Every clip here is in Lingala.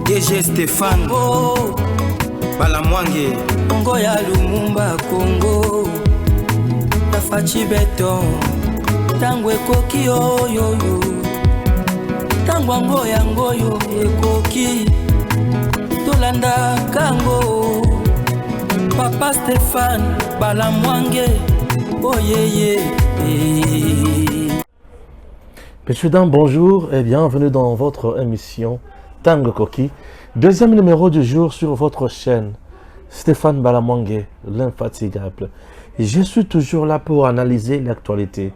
DG Stéphane Congo Balamwange Congo ya Lumumba Congo Tafachi Beton Tango ekoki oyoyo Tango ango yango yo ekoki Tolanda kango Papa Stéphane Balamwange Oh yeah. Messieurs, dames, bonjour et bienvenue dans votre émission Tango Koki, deuxième numéro du jour sur votre chaîne. Stéphane Balamwange, l'infatigable. Je suis toujours là pour analyser l'actualité.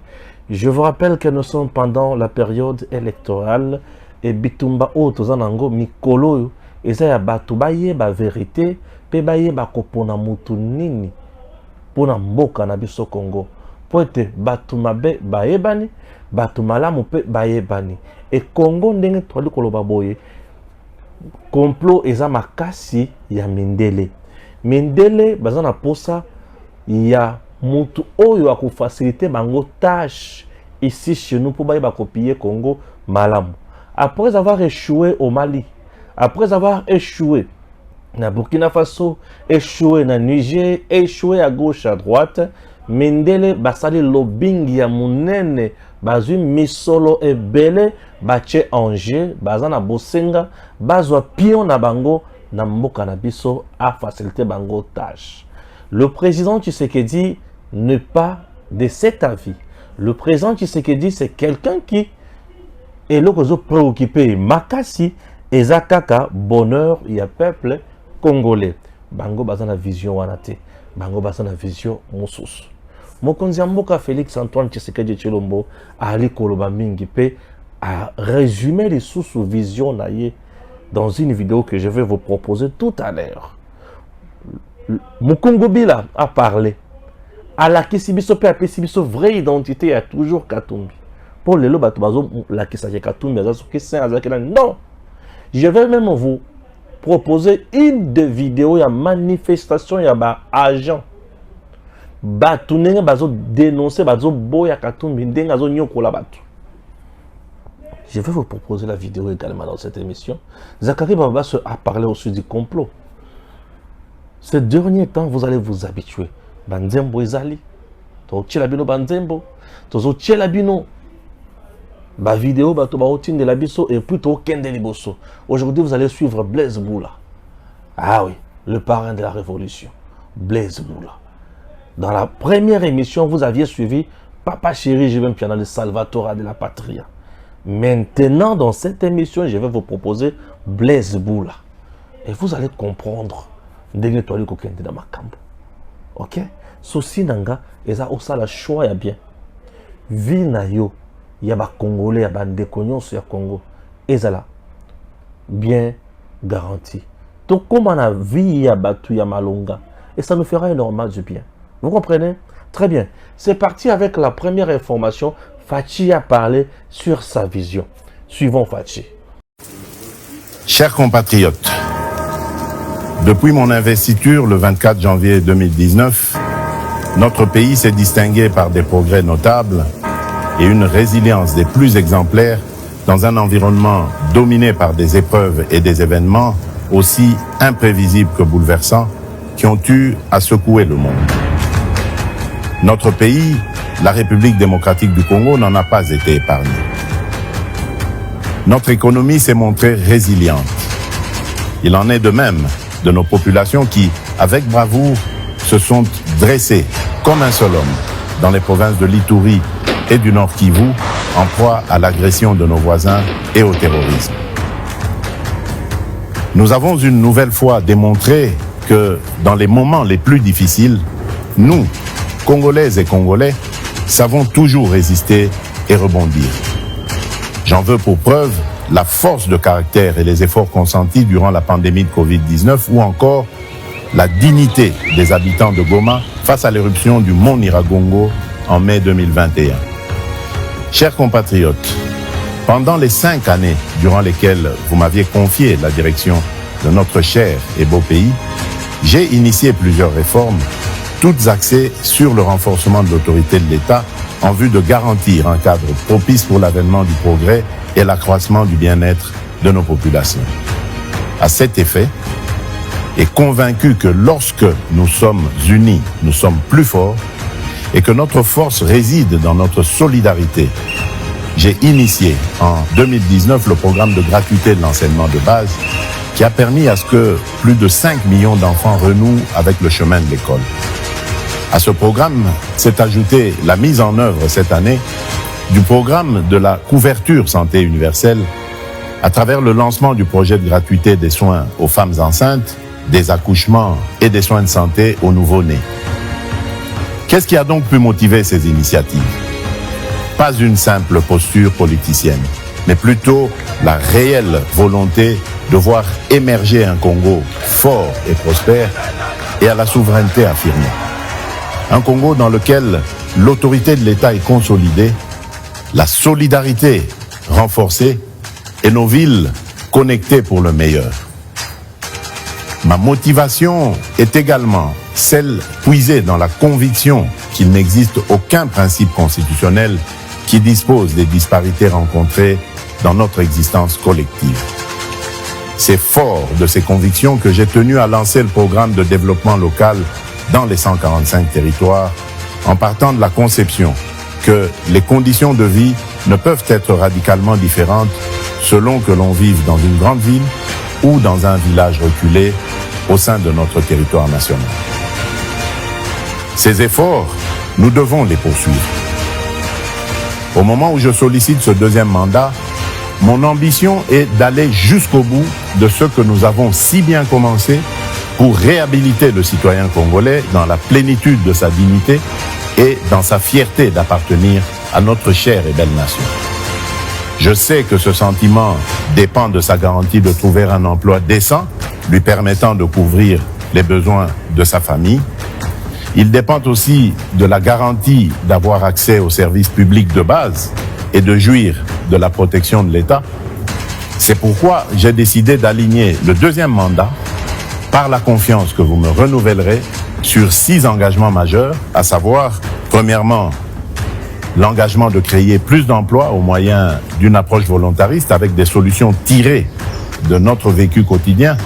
Je vous rappelle que nous sommes pendant la période électorale et Bitumba Otozanango Mikolo Ezaya Batu Baye ba vérité, pe Baye ba kopona mutu nini pona mboka na biso Congo. Po ete batu mabe bayebani, batu malamu pe bayebani. Et Congo ndenge twali koloba boye complot eza makasi ya Mindele. Mindele bazana posa ya mutu oyo akufaciliter bango tâche ici chez nous pour ba copier Congo malamu. Après avoir échoué au Mali, après avoir échoué na Burkina Faso, échoué na Niger, échoué à gauche à droite, Mindele basali lobbying ya munene bazui misolo ebele bache Angers bazana bosenga bazwa pion na bango na mboka na biso a facilité bango tâche. Le président Tshisekedi n'est pas de cet avis. Le président Tshisekedi c'est quelqu'un qui est là préoccupé makasi ezakaka bonheur ya peuple congolais. Bango bazana vision wanate. Bango bazana vision mosusu. Mokonzi mboka Félix Antoine Tshisekedi Tshilombo ali koloba mingi pe a résumé les sous-visions naie dans une vidéo que je vais vous proposer tout à l'heure. Mokongo Bila a parlé. À la Kisibiso pe a Kisibiso vraie identité a toujours Katumbi. Pour les loba bazo la Kisaje Katumbi non. Je vais même vous proposer une des vidéos ya manifestation ya ba agent batu nenge bazo dénoncer bazo boya Katumbi ndenga zo nyokola batu. Je vais vous proposer la vidéo également dans cette émission. Zakari Baba a parlé aussi du complot. Ces derniers temps, vous allez vous habituer. Banzembo ezali, to tchelabino banzembo, to tchelabino ba vidéo ba to ba otine de la biso et puis to kende liboso. Aujourd'hui, vous allez suivre Blaise Boula. Ah oui, le parrain de la révolution, Blaise Boula. Dans la première émission, vous aviez suivi Papa Chéri, je vais me piano le Salvatore de la Patria. Maintenant, dans cette émission, je vais vous proposer Blaise Boula. Et vous allez comprendre ndenge toali ko kende na makambo. OK? Sosi nanga eza osala choix ya bien. Vie na yo ya ba Congolais ya bande konyonso ya Congo ezala bien garanti. Donc comment la vie ya batu ya malonga et ça nous fera énormément du bien. Vous comprenez? Très bien. C'est parti avec la première information. Fachi a parlé sur sa vision. Suivons Fachi. Chers compatriotes, depuis mon investiture le 24 janvier 2019, notre pays s'est distingué par des progrès notables et une résilience des plus exemplaires dans un environnement dominé par des épreuves et des événements aussi imprévisibles que bouleversants qui ont eu à secouer le monde. Notre pays, la République démocratique du Congo, n'en a pas été épargné. Notre économie s'est montrée résiliente. Il en est de même de nos populations qui, avec bravoure, se sont dressées comme un seul homme dans les provinces de l'Ituri et du Nord Kivu, en proie à l'agression de nos voisins et au terrorisme. Nous avons une nouvelle fois démontré que dans les moments les plus difficiles, nous, Congolaises et Congolais, savons toujours résister et rebondir. J'en veux pour preuve la force de caractère et les efforts consentis durant la pandémie de Covid-19 ou encore la dignité des habitants de Goma face à l'éruption du mont Nyiragongo en mai 2021. Chers compatriotes, pendant les 5 années durant lesquelles vous m'aviez confié la direction de notre cher et beau pays, j'ai initié plusieurs réformes, toutes axées sur le renforcement de l'autorité de l'État en vue de garantir un cadre propice pour l'avènement du progrès et l'accroissement du bien-être de nos populations. à cet effet et convaincu que lorsque nous sommes unis, nous sommes plus forts et que notre force réside dans notre solidarité. J'ai initié en 2019 le programme de gratuité de l'enseignement de base qui a permis à ce que plus de 5 millions d'enfants renouent avec le chemin de l'école. À ce programme s'est ajoutée la mise en œuvre cette année du programme de la couverture santé universelle à travers le lancement du projet de gratuité des soins aux femmes enceintes, des accouchements et des soins de santé aux nouveau-nés. Qu'est-ce qui a donc pu motiver ces initiatives? Pas une simple posture politicienne, mais plutôt la réelle volonté de voir émerger un Congo fort et prospère et à la souveraineté affirmée. Un Congo dans lequel l'autorité de l'État est consolidée, la solidarité renforcée et nos villes connectées pour le meilleur. Ma motivation est également celle puisée dans la conviction qu'il n'existe aucun principe constitutionnel qui dispose des disparités rencontrées dans notre existence collective. C'est fort de ces convictions que j'ai tenu à lancer le programme de développement local dans les 145 territoires en partant de la conception que les conditions de vie ne peuvent être radicalement différentes selon que l'on vive dans une grande ville ou dans un village reculé au sein de notre territoire national. Ces efforts, nous devons les poursuivre. Au moment où je sollicite ce deuxième mandat, mon ambition est d'aller jusqu'au bout de ce que nous avons si bien commencé pour réhabiliter le citoyen congolais dans la plénitude de sa dignité et dans sa fierté d'appartenir à notre chère et belle nation. Je sais que ce sentiment dépend de sa garantie de trouver un emploi décent, lui permettant de couvrir les besoins de sa famille. Il dépend aussi de la garantie d'avoir accès aux services publics de base et de jouir de la protection de l'État. C'est pourquoi j'ai décidé d'aligner le deuxième mandat par la confiance que vous me renouvellerez sur 6 engagements majeurs, à savoir, premièrement, l'engagement de créer plus d'emplois au moyen d'une approche volontariste avec des solutions tirées de notre vécu quotidien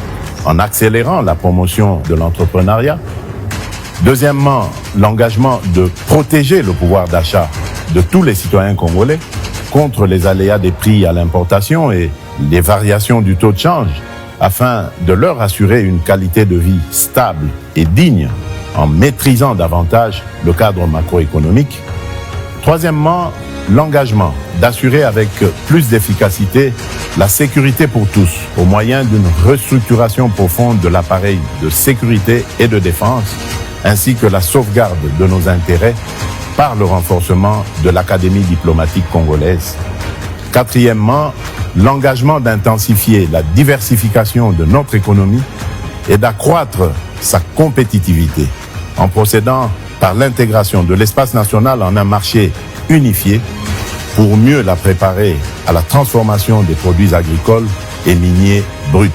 en accélérant la promotion de l'entrepreneuriat. Deuxièmement, l'engagement de protéger le pouvoir d'achat de tous les citoyens congolais contre les aléas des prix à l'importation et les variations du taux de change afin de leur assurer une qualité de vie stable et digne en maîtrisant davantage le cadre macroéconomique. Troisièmement, l'engagement d'assurer avec plus d'efficacité la sécurité pour tous au moyen d'une restructuration profonde de l'appareil de sécurité et de défense, ainsi que la sauvegarde de nos intérêts par le renforcement de l'Académie diplomatique congolaise. Quatrièmement, l'engagement d'intensifier la diversification de notre économie et d'accroître sa compétitivité en procédant par l'intégration de l'espace national en un marché unifié pour mieux la préparer à la transformation des produits agricoles et miniers bruts.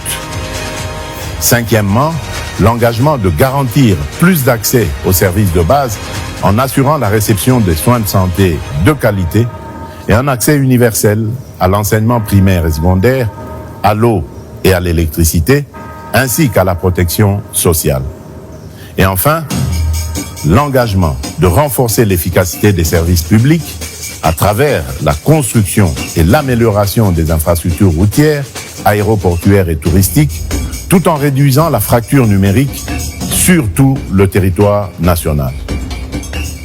Cinquièmement, l'engagement de garantir plus d'accès aux services de base en assurant la réception des soins de santé de qualité et un accès universel à l'enseignement primaire et secondaire, à l'eau et à l'électricité, ainsi qu'à la protection sociale. Et enfin, l'engagement de renforcer l'efficacité des services publics à travers la construction et l'amélioration des infrastructures routières, aéroportuaires et touristiques, tout en réduisant la fracture numérique sur tout le territoire national.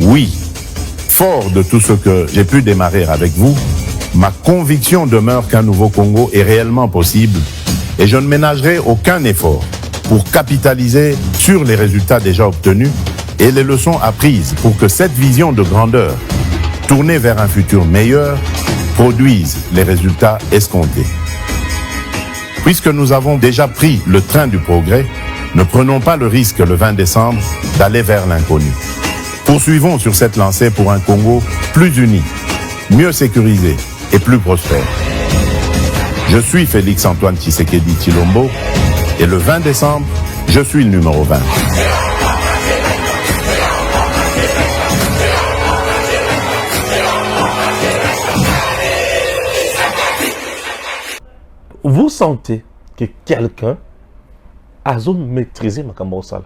Oui, fort de tout ce que j'ai pu démarrer avec vous, ma conviction demeure qu'un nouveau Congo est réellement possible et je ne ménagerai aucun effort pour capitaliser sur les résultats déjà obtenus et les leçons apprises pour que cette vision de grandeur, tournée vers un futur meilleur, produise les résultats escomptés. Puisque nous avons déjà pris le train du progrès, ne prenons pas le risque le 20 décembre d'aller vers l'inconnu. Poursuivons sur cette lancée pour un Congo plus uni, mieux sécurisé et plus prospère. Je suis Félix-Antoine Tshisekedi Tshilombo et le 20 décembre, je suis le numéro 20. Vous sentez que quelqu'un azo maîtriser makambo osala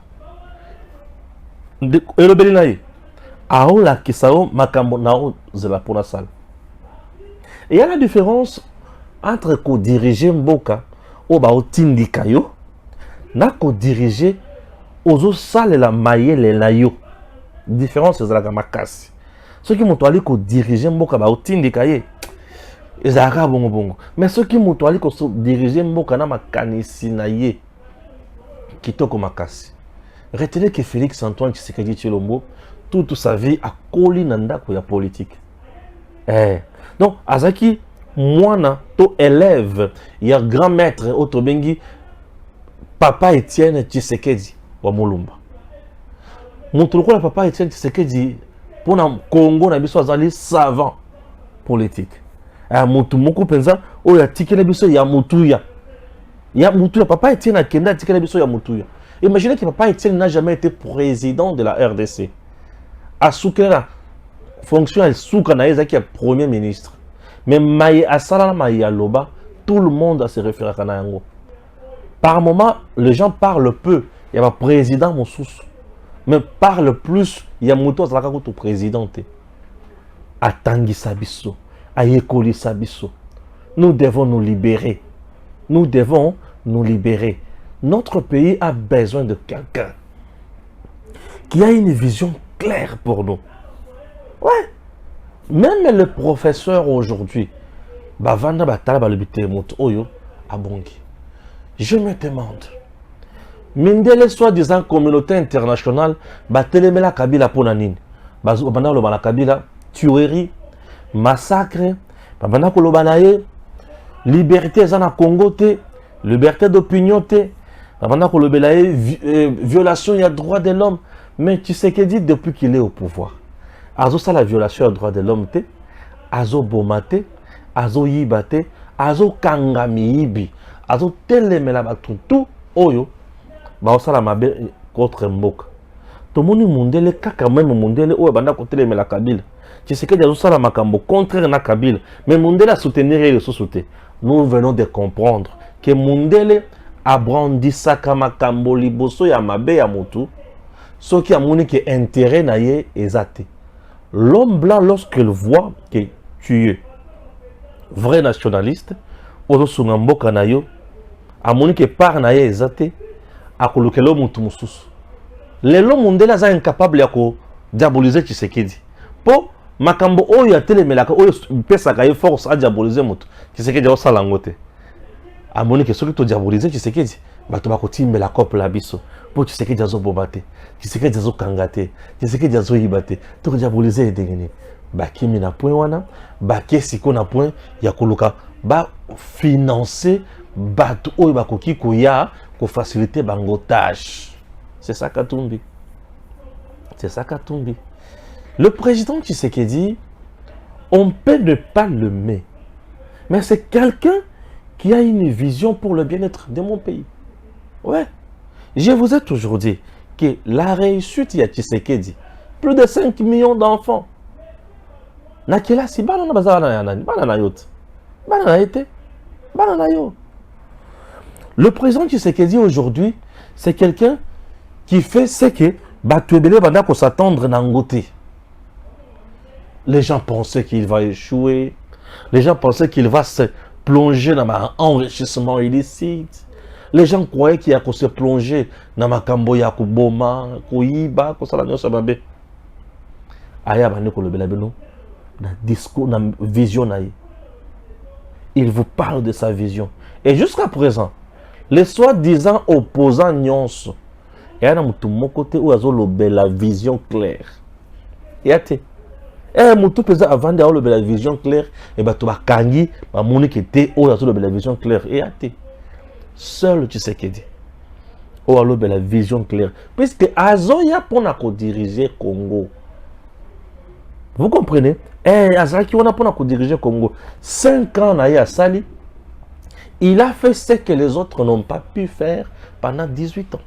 elobeli na ye aolakisa o makambo na ozela mpona sala. Et il y a la différence entre ko-diriger mboka o baotindika yo na ko-diriger ozosalela mayele na yo. Différence ezalaka makasi. Soki moto ali ko-diriger mboka baotindika ye ezalaka bongo bongo. Mais soki moto ali ko-diriger mboka na makanisi na ye kitoko makasi. Retenez que Félix Antoine Tshisekedi Tshilombo toute sa vie a collé na ndako ya politique. Donc azaki mwana to élève ya grand maître otobengi Papa Étienne Tshisekedi wa Mulumba. Moto lokola Papa Étienne Tshisekedi pona Congo na biso azali savant politique. Moto moko penza oyo atikela biso ya mutuya. Ya mutuya Papa Étienne akenda atikela biso ya mutuya. Imaginez que Papa Étienne n'a jamais été président de la RDC. A soukela fonction elle souka na ezaki ya premier ministre. Mais maye asala maye aloba, tout le monde a se référé à yango. Par moment, les gens parlent peu. Il y a un président mosusu. Mais parle plus, il y a muto azalaka ko présidenté. Atangi sabiso, ayekoli sabiso. Nous devons nous libérer. Nous devons nous libérer. Notre pays a besoin de quelqu'un qui a une vision claire pour nous. Ouais. Même le professeur aujourd'hui, bavanda batala balobite moto oyo abongi. Je me demande, mindele soi-disant communauté internationale batelemela Kabila pona nini? Banda loba na Kabila tuerie, massacre, banda ko loba na ye liberté za na Congo te, liberté d'opinion te. Pendant que le violation il y a droit de l'homme, mais tu sais qu'il dit depuis qu'il est au pouvoir. Azo ça la violation des droits de l'homme te, azo bomate, azo yibate, azo kangami ibi, azo telemela batutu oyo, ba osala mabe contre mboka. To moni mundele kaka même mundele oyo banda ko telemela Kabila. Tu sais que azo sala makambo contraire na Kabila, mais mundele a soutenir le sous-souté. Nous venons de comprendre que mundele abrandisaka makambo liboso ya mabe ya motu soki amoni ke intérêt na ye ezate. L'homme blanc lorsqu'il voit que tu es vrai nationaliste ozo sunga mboka na yo amoni ke par na ye ezate akolukelo mutu mususu. Lelo mundela za incapable ya ko diaboliser Tshisekedi. Po makambo oyo atelemelaka oyo pesaka ye force a diaboliser mutu Tshisekedi osala ngote. Amoni que soki to diaboliser Tshisekedi bato bakotimbela kope la biso po Tshisekedi azo bomate, Tshisekedi azo kangate, Tshisekedi azo yibate to diaboliser edengeni bakimi na point wana bakesi ko na point ya koluka ba financer bato oyo bakoki koya ko faciliter bango tâche. C'est ça Katumbi. C'est ça Katumbi. Le président Tshisekedi, on peut ne pas l'aimer, mais c'est quelqu'un qui a une vision pour le bien-être de mon pays. Ouais. Je vous ai toujours dit que la réussite de Tshisekedi, plus de 5 millions d'enfants. Nakela si banana bazana yanani, banana yot. Banana été. Banana yo. Le président Tshisekedi aujourd'hui, c'est quelqu'un qui fait ce que Batuebele banda ko s'attendre nangote. Les gens pensaient qu'il va échouer. Les gens pensaient qu'il va se plonger dans un enrichissement illicite. Les gens croyaient qu'il y a qu'on se plonger dans ma kamboya, kuboma, kuiba, ko sala nyosa babe. Aya bande ko lobela beno na discours, na vision na ye. Il vous parle de sa vision. Et jusqu'à présent, les soi-disant opposants nyonso, il y a un côté où ils ont la vision claire. Il y a et mutu pesa avant de avoir la vision claire et bah tu vas kangi bah moni qui était où ils ont la vision claire et a seul tu sais qu'il dit où alors la vision claire puisque azoya pour na ko diriger Congo. Vous comprenez? Azaki on a pour na ko diriger Congo 5 ans na ya sali. Il a fait ce que les autres n'ont pas pu faire pendant 18 ans.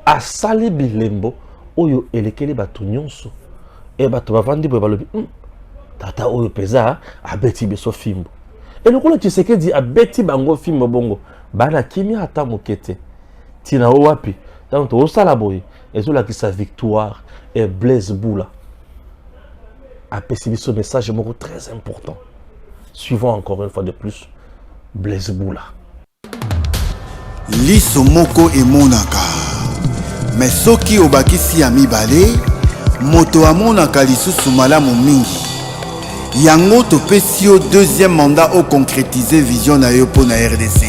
A sali bilembo oyo elekele batu nyonso et batu bavandi bo balobi tata oyo peza abeti beso fimbo et le kolo Tshisekedi abeti bango fimbo bongo bana kimia ata mokete tina owapi donc to sala boy ezola ki sa victoire et Blaise Boula a perçu ce message moko très important. Suivons encore une fois de plus Blaise Boula. Liso moko emonaka mais soki obakisi ya mibale moto amonaka lisusu malamu mingi yango topesi yo deuxième mandat au concrétiser vision na yo po na RDC.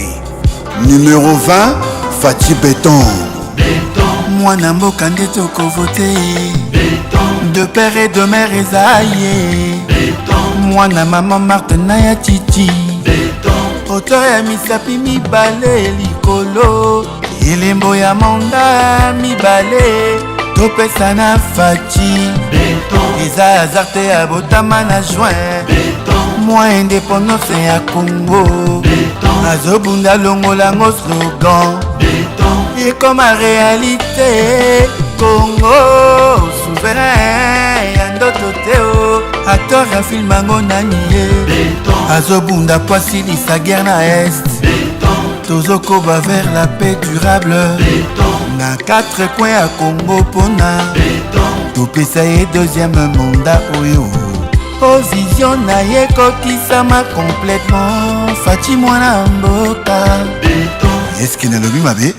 Numéro 20 Fati Béton. Mwana mboka nde tokovote de père et de mère ezaye mwana mama Martin na ya Titi auteur ya misapi mibale likolo elembo ya manda mibale topesa na Fati eza azarte ya botama na juin mwa indépendance ya Congo azobunda longolango slogan et comme a réalité Congo souverain ya ndoto teo acteur ya film ango nani ye azobunda poisilisa guerre na est tozokoba vers la paix durable na 4 coins ya Congo pona topesa ye deuxième mandat oyo o vision na ye kokisama complètement Fati mwana mboka est-ce que nalobi mabe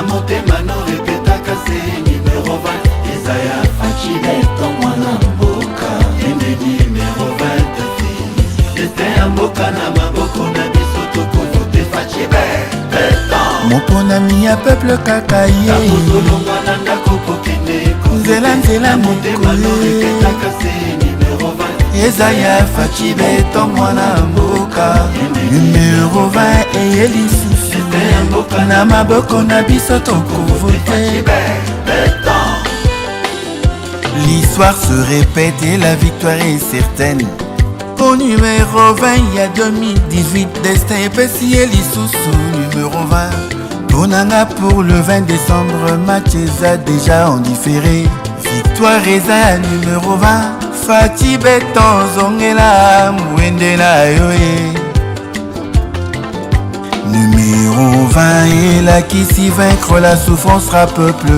motema no repetaka se numéro 20 Isaiah Fati Béton mwana mboka ene numéro 20 c'était un mboka na maboko na biso tokovote Fati Béton moponami ya peuple kaka ye mozolongwa na ndako pokende nzela motema no repetaka se numéro 20 Isaiah Fati Béton mwana mboka numéro 20 eye lisusu na maboko na biso tokovote. L'histoire se répète et la victoire est certaine. Au numéro 20 il y a 2018 destin epesi ye lisusu numéro 20 bonanga pour le 20 décembre match eza déjà en différé victoire eza numéro 20 Fati Béton zongela mwende na yo ye numéro 20 elakisi vaincre la souffrance ra peuple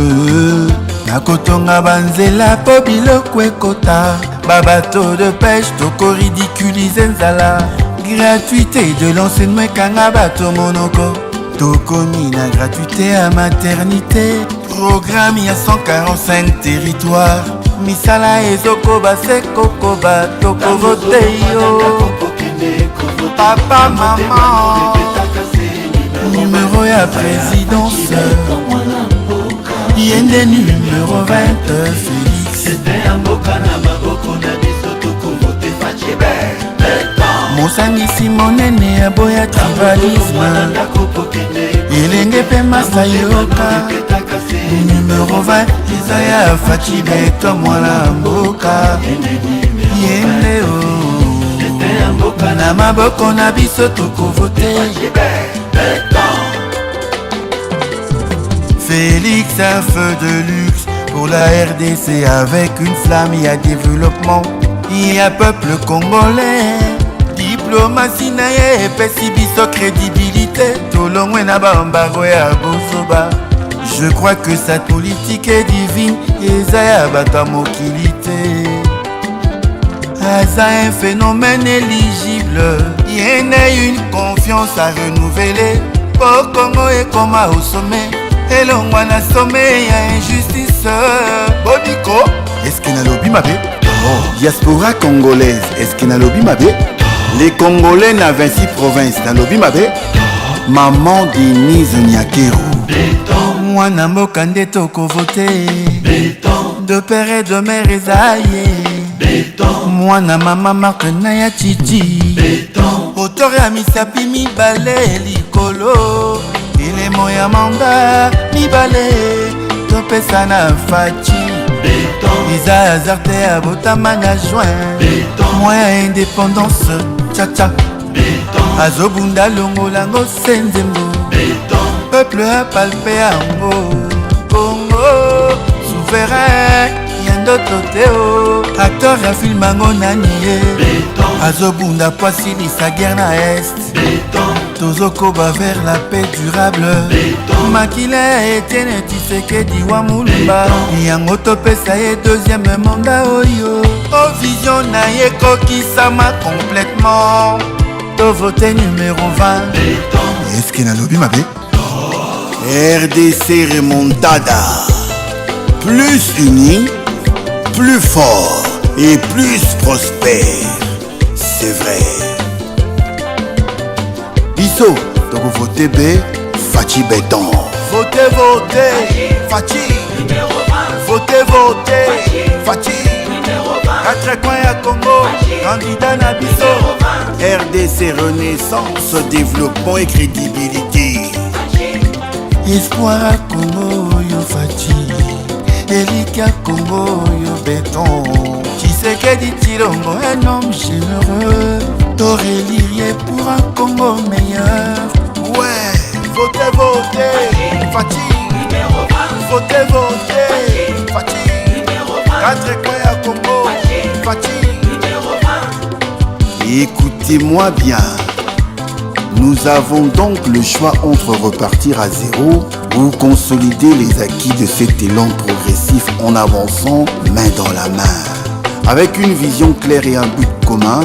nakotonga banzela po biloko ekota babato de pêche toko ridiculize nzala gratuité de l'enseignement ekanga bato monoko tokomi na gratuité à maternité programme ya 145 territoires misala ezokoba sekokoba tokovote yo papa maman numéro ya présidence yende numéro 20 Félix mosangisi monene aboya tribalisme elenge mpe masa yoka numéro 20 Isaiah Fati Béton mwana mboka yende o na maboko na biso tokovote Félix un feu de luxe pour la RDC avec une flamme il y a développement il y a peuple congolais diplomatie na ye epesi biso crédibilité tolongwe na bambango ya bozoba je crois que sa politique est divine eza ya bato ya mokili te aza un phénomène éligible ye na une confiance à renouveler po Congo ekoma au sommet elongwa na sommet ya injustice bodiko est-ce que nalobi mabe diaspora congolaise est-ce que nalobi mabe les Congolais na 26 provinces nalobi mabe maman Denise Nyakero mwana mboka nde tokovote de père et de mère ezaye mwana mama Martin na ya Titi auteur ya misapi mibale likolo elemo ya manda mibale topesa na Fati eza azarte ya botama na juin mwa ya indépendance tcha azobunda longolango senzembo peuple apalpe yango Congo souverain ya ndoto te o acteur ya film yango nani ye azobunda po asilisa guerre na est tozokoba vers la paix durable makila ya Etienne Tshisekedi wa Mulumba yango topesa ye deuxième mandat oyo o vision na ye kokisama complètement tovote numéro 20 est-ce que nalobi mabe RDC remontada plus uni plus fort et plus prospère c'est vrai biso donc votez B Fachi Béton votez Fachi votez Fachi 4 coins à Congo candidat na biso RDC renaissance développement et crédibilité espoir à Congo yo Fachi Elika Congo yo Béton Tshisekedi Tshilombo un homme généreux Torélirier pour un Congo meilleur ouais votez Fachi votez Fachi 4 coins à Congo Fachi écoutez-moi bien. Nous avons donc le choix entre repartir à zéro ou consolider les acquis de cet élan progressif en avançant main dans la main. Avec une vision claire et un but commun,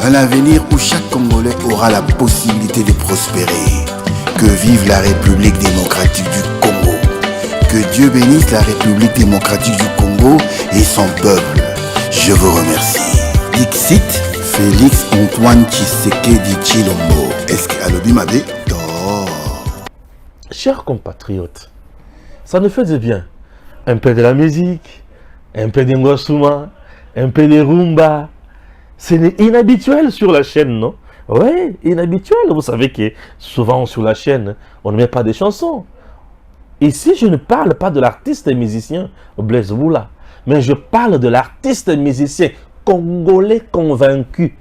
un avenir où chaque Congolais aura la possibilité de prospérer. Que vive la République démocratique du Congo. Que Dieu bénisse la République démocratique du Congo et son peuple. Je vous remercie. Dixit, Félix Antoine Tshisekedi Tshilombo. Est-ce que Alobi Mabé dort? Chers compatriotes, ça nous fait du bien. Un peu de la musique, un peu de Ngosuma, un peu de rumba. C'est inhabituel sur la chaîne, non? Oui, inhabituel. Vous savez que souvent sur la chaîne, on ne met pas de chansons. Ici, je ne parle pas de l'artiste et musicien Blaise Boula, mais je parle de l'artiste et musicien congolais convaincu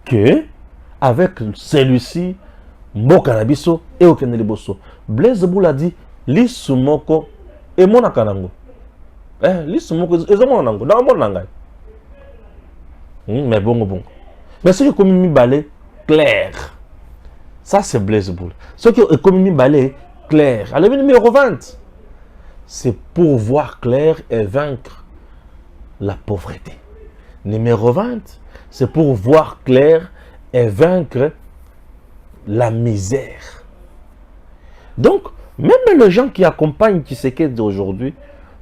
que, avec celui-ci, Mboka Nabiso et Okende Bosso, Blaise Boula dit Lisumoko et Monakanango. Lisumoko et Zomonango, dans mon langage. Mais bon. Mais ceux qui ont commis balai clair, ça c'est Blaise Boula. Ceux qui ont commis balai clair, allez, numéro 20, c'est pour voir clair et vaincre la pauvreté. Numéro 20, c'est pour voir clair et vaincre la misère. Donc, même les gens qui accompagnent Tshisekedi aujourd'hui,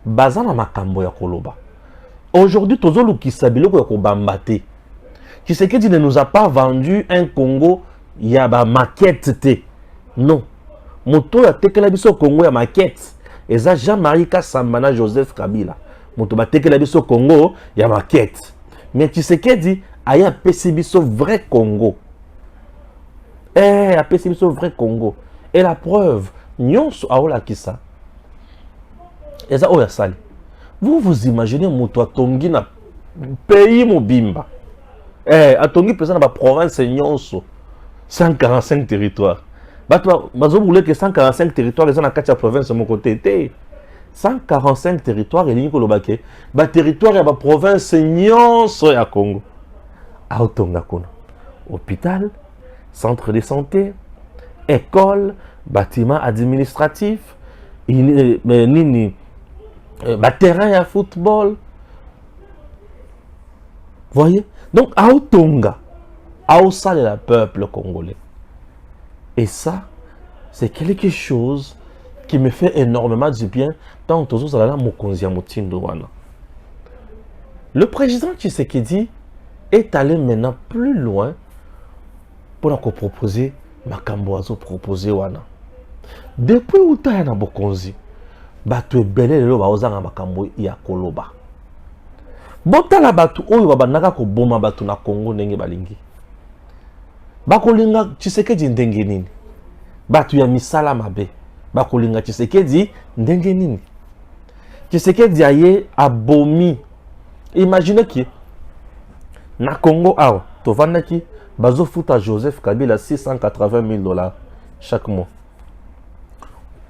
bazana makambo ya koloba. Aujourd'hui, tozolu kisabilo ko kobambate. Tshisekedi ne nous a pas vendu un Congo ya ba maquette te. Non. Moto ya tekela biso Congo ya maquette. Eza Jean-Marie Kasambana Joseph Kabila. Moto ba tekela biso Congo ya maquette. Mais Tshisekedi aya pesi biso vrai Congo. A pesi biso vrai Congo. Et la preuve, nyonso aola kisa. Eza oya sali. Vous imaginez moto atongi na pays mobimba. Atongi pesa na ba province nyonso 145 territoires. Bazo voulait que 145 territoires les na kati ya province mon côté 145 territoires et lingi ko lobake ba territoire ya ba province nyonso ya Congo. Aotonga kuna. Hôpital, centre de santé, école, bâtiment administratif, terrain à football. Voyez? Donc, Aotonga, Aosale le peuple congolais. Et ça, c'est quelque chose qui me fait énormément du bien dans le président Tshisekedi est allé maintenant plus loin pour nous proposer Makamboazo proposer wana. Depuis où tu as na bokonzi, batu ebele lelo baozanga makambo ya koloba. Botala batu oyo babandaka ko boma batu na Congo ndenge balingi. Bakolinga Tshisekedi ndenge nini? Batu ya misala mabe. Bakolinga Tshisekedi ndenge nini? Tshisekedi aye abomi. Imaginez que na Congo awa tovandaki bazo futa Joseph Kabila $680,000 chaque mois.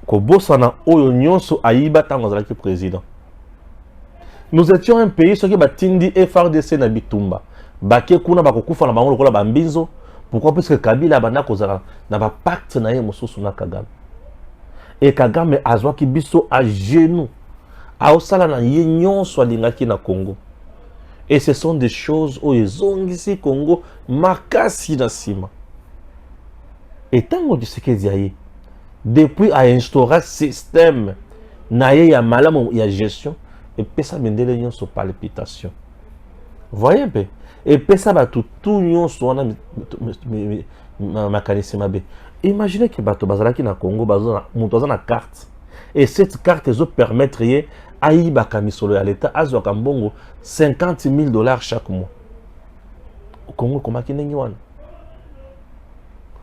Kobosana oyo nyonso ayiba tango azalaki président. Nous étions un pays qui batindi FRDC na bitumba. Baké kuna bakokufa na bango lokola bambinzo. Pourquoi? Parce que Kabila banda kozala na ba pacte na ye mosusu na Kagame. Et Kagame azwa ki biso à genoux. A osala na ye nyonso alingaki na Congo. Et ce sont des choses où ils ont ici Congo makasi na sima. Et tango Tshisekedi aye depuis a instauré un système na ye ya malamu ya gestion et pesa mendele nyonso palpitation. Voyez un peu. Et pesa batu tout nyonso wana mécanisme mabe. Imaginez que bato bazalaki na Congo bazana muto na carte. Et cette carte ezo permettre ye aïba kamisolo ya l'état azwa kambongo $50,000 chaque mois. Congo komaki ndenge wana.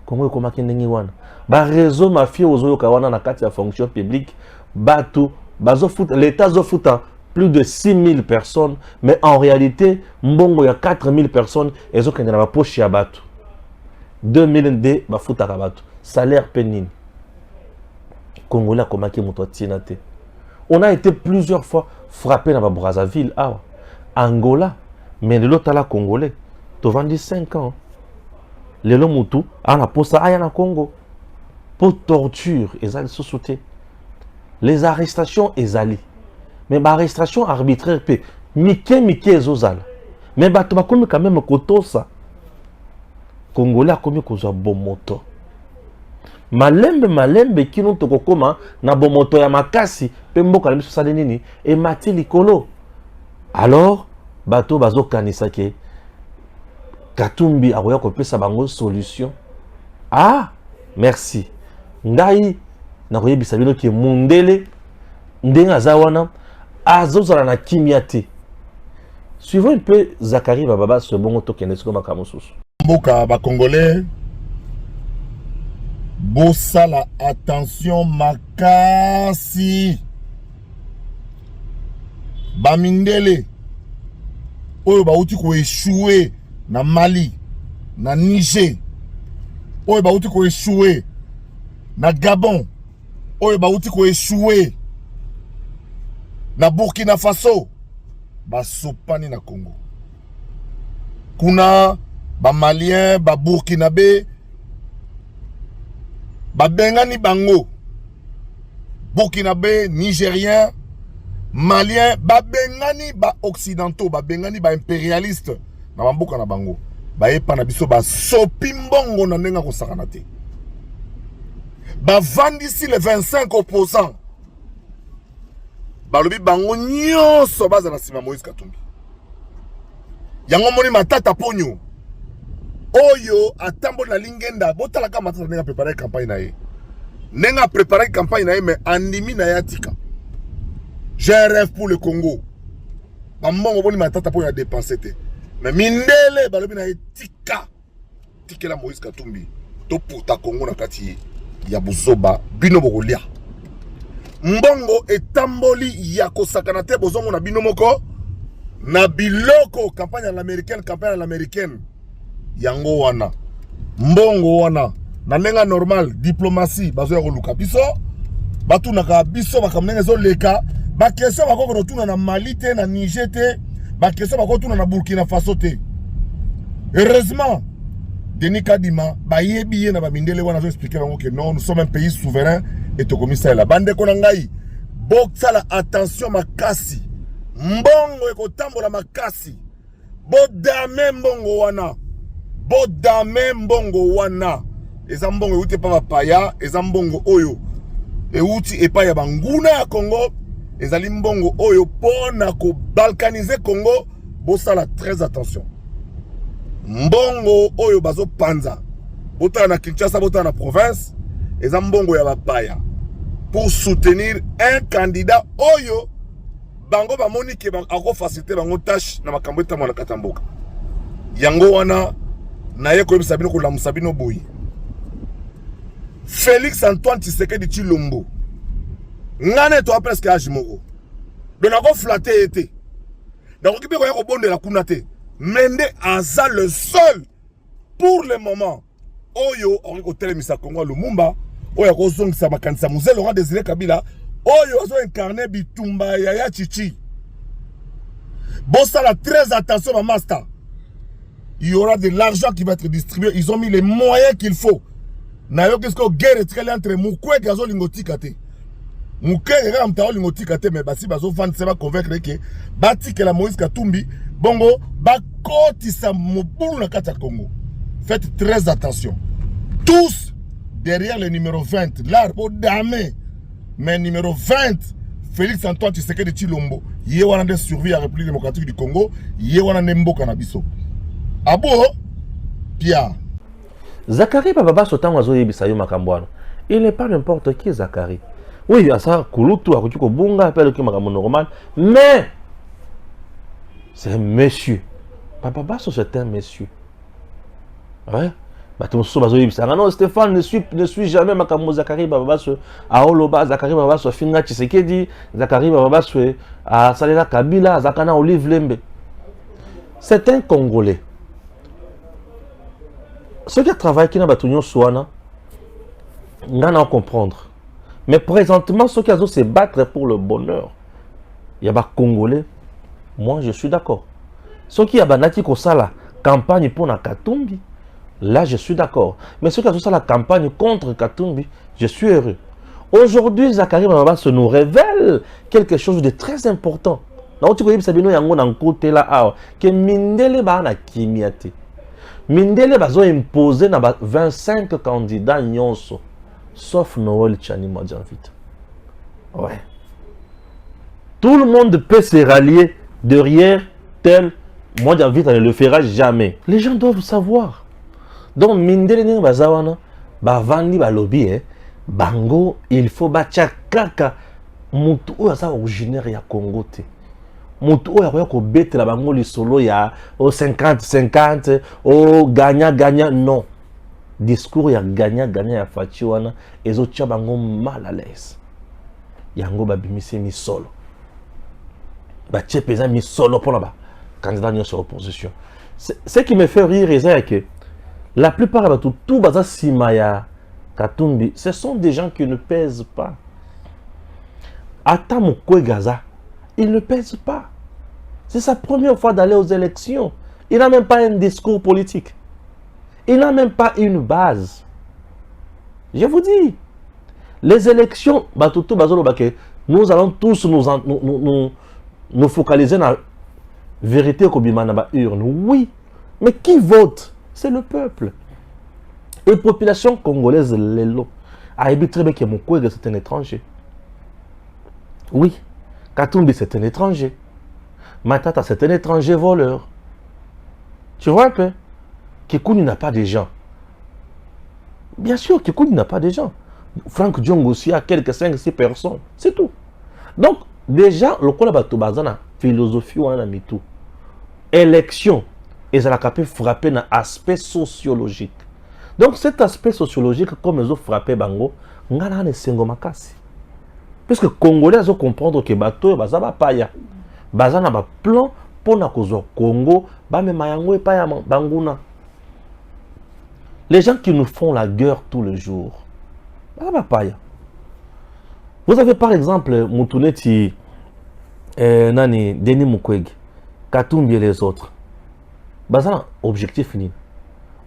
Congo komaki ndenge wana. Ba réseau mafia ozoyoka wana na kati ya fonction publique bato bazo foot l'état zo futa plus de 6,000 personnes, mais en réalité mbongo ya 4,000 personnes ezo kende na ba poche ya bato. 2,000 de ba futa ka bato. Salaire penine. Congolais komaki muto tina te. On a été plusieurs fois frappé dans Brazzaville, Angola, mais de l'autre là congolais, tu vendu 5 ans. Les Lomutu, on a posé ça en Congo. Pour torture, ils allaient se sauter. Les arrestations, ils allaient. Mais les arrestations arbitraires, Mike, Zozal. Mais tu vas quand même koto ça. Congolais a commis un bon moto. Malembe kino toko koma na bomoto ya makasi pe mboka na biso sale nini e mati likolo. Alors bato bazo kanisa ke Katumbi akoya kopesa bango solution. Ah, merci. Ngai na koyebisa bino ke mundele ndenga za wana azozala na kimia te. Suivons un peu Zakari Bababa ce bongo tokende siko makamususu. Mboka ba congolais bosala attention makasi bamindele oyo bauti ko échouer na Mali na Niger oyo bauti ko échouer na Gabon oyo bauti ko échouer na Burkina Faso basopani na Congo kuna ba Malien ba Burkinabé ba bengani bango Burkinabé, Nigérien, Malien, ba bengani ba occidentaux, ba bengani ba impérialiste na bamboka na bango. Ba epa na biso ba sopi mbongo na ndenga ko sakana te. Ba vandisi les 25 opposants. Ba lobi bango nyonso baza na sima Moïse Katumbi. Yango moni matata ponyo. Oyo atambo na lingenda botala kama matata nenga préparer campagne na ye. Nenga préparer campagne na ye mais andimi na yatika. J'ai un rêve pour le Congo. Bambongo boni matata ponyo a dépenser te. Mais mindele balobi na ye tika. Tikela Moïse Katumbi. To puta Congo na kati ya buzoba bino bokolia. Mbongo etamboli ya kosakana te bozongo na bino moko na biloko campagne à l'américaine yango wana mbongo wana na nenga normal diplomatie bazo ya koluka biso batu naka biso bakamnenge zo leka ba question bakoko rotuna na Mali te na Niger te ba question bakoko tuna na Burkina Faso te. Heureusement Denis Kadima ba yebi na ba mindele wana zo expliquer bango que non, nous sommes un pays souverain et to komisa la bande ko ngai boksala attention makasi mbongo ekotambola makasi bodame mbongo wana bodame mbongo wana eza mbongo euti pa bapaya eza mbongo oyo euti epa ya banguna ya Congo ezali mbongo oyo pona ko balkaniser Congo bosala très attention mbongo oyo bazo panza botana na Kinshasa botana na province eza mbongo ya bapaya pour soutenir un candidat oyo bango ba monike ba ako faciliter bango tâche na makambo etamona katamboka yango wana na ye ko bisabino ko la musabino boyi Félix Antoine Tshisekedi Tshilombo ngane to presque âge moko de na ko flatter été na ko kibe ko yako bonde la kunate mende aza le seul pour le moment oyo on ko telemisa Congo Lumumba oyo ko zongisa makanisa Mzee Laurent Désiré Kabila oyo azo incarner bitumba ya Chichi Bon, ça, là, très attention, ma master. Il y aura de l'argent qui va être distribué. Ils ont mis les moyens qu'il faut. Nayo qu'est-ce que guerre est entre Moukwé et Gazo Lingotikate. Moukwé et Ramtao Lingotikate, mais si Bazo Fan se va convaincre que Bati que la Moïse Katumbi, Bongo, Bakoti sa Moboul na Kata Congo. Faites très attention. Tous derrière le numéro 20, l'arbre damé, mais numéro 20, Félix Antoine Tshisekedi de Chilombo, Yewana de survie à la République démocratique du Congo, Yewana Nembo Canabiso. Abo, Pia. Zachary Baba Sotan Wazo Yebisayo Makambouano. Il n'est pas n'importe qui, Zachary. Oui, il y a ça, Kouloutou, Akutuko Bunga, appelle le Makamon normal, mais c'est un monsieur. Baba Basso, c'est un monsieur. Ouais. Non, Stéphane ne suit jamais Makambo Zachary Bababasso à Oloba, Zachary Bababasso à Finga Tshisekedi, Zachary Bababasso à Salela Kabila, Zakana Olive Lembe. C'est un Congolais. Ceux qui travaillent qui n'ont pas tout Souana, on va comprendre. Mais présentement, ceux qui ont se battre pour le bonheur, il y a des Congolais. Moi, je suis d'accord. Ceux qui ont banati la campagne pour la Katumbi, là, je suis d'accord. Mais ceux qui ont la campagne contre Katumbi, je suis heureux. Aujourd'hui, Zachary Baba se nous révèle quelque chose de très important. Que Mindele ba na kimiate. Mindele bazo imposé na 25 candidats nyonso. Sauf Noël Tchani Modjanvite. Ouais. Tout le monde peut se rallier derrière tel Modjanvite, ne le fera jamais. Les gens doivent savoir. Donc, Mindele Bazawana, Bavandi Balobi, Bango, il faut battre kaka. Moutou oza originaire ya Congo te. Moutou oya ko bete la bango li solo ya au 50-50, au gagnant, non. Discours ya gagnant ya Fachi wana, ezo tia bango mal à l'aise. Yango babimise mi solo. Ba tie pesa mi solo pour là-bas. Candidat n'y sur opposition. Ce qui me fait rire, c'est que la plupart de tout baza simaya Katumbi, ce sont des gens qui ne pèsent pas. Ata Mokwe Gaza, il ne pèse pas. C'est sa première fois d'aller aux élections. Il n'a même pas un discours politique. Il n'a même pas une base. Je vous dis, les élections, nous allons tous nous focaliser dans la vérité comme urne. Oui, mais qui vote? C'est le peuple. Et la population congolaise, l'élo, a dit très bien que Moukwege c'est un étranger. Oui, Katumbi c'est un étranger. Matata c'est un étranger voleur. Tu vois un peu? Kikouni n'a pas de gens. Bien sûr, Kikouni n'a pas de gens. Franck Diong aussi a quelques 5-6 personnes. C'est tout. Donc, déjà, le Kolabato Bazana, philosophie ou un tout. Élection. Et ça a pu frapper dans l'aspect sociologique. Donc cet aspect sociologique, comme ils ont frappé Bango, on a un sengomakasi. Parce que les Congolais ont comprendre que bateau bazaba paya. Bazana ba plan pour na kozo Congo, ba me mayango e paya banguna. Les gens qui nous font la guerre tous les jours, bazaba paya. Vous avez par exemple Moutouneti Nani Denis Mukwege, Katumbi et les autres. Bazana objectif ni.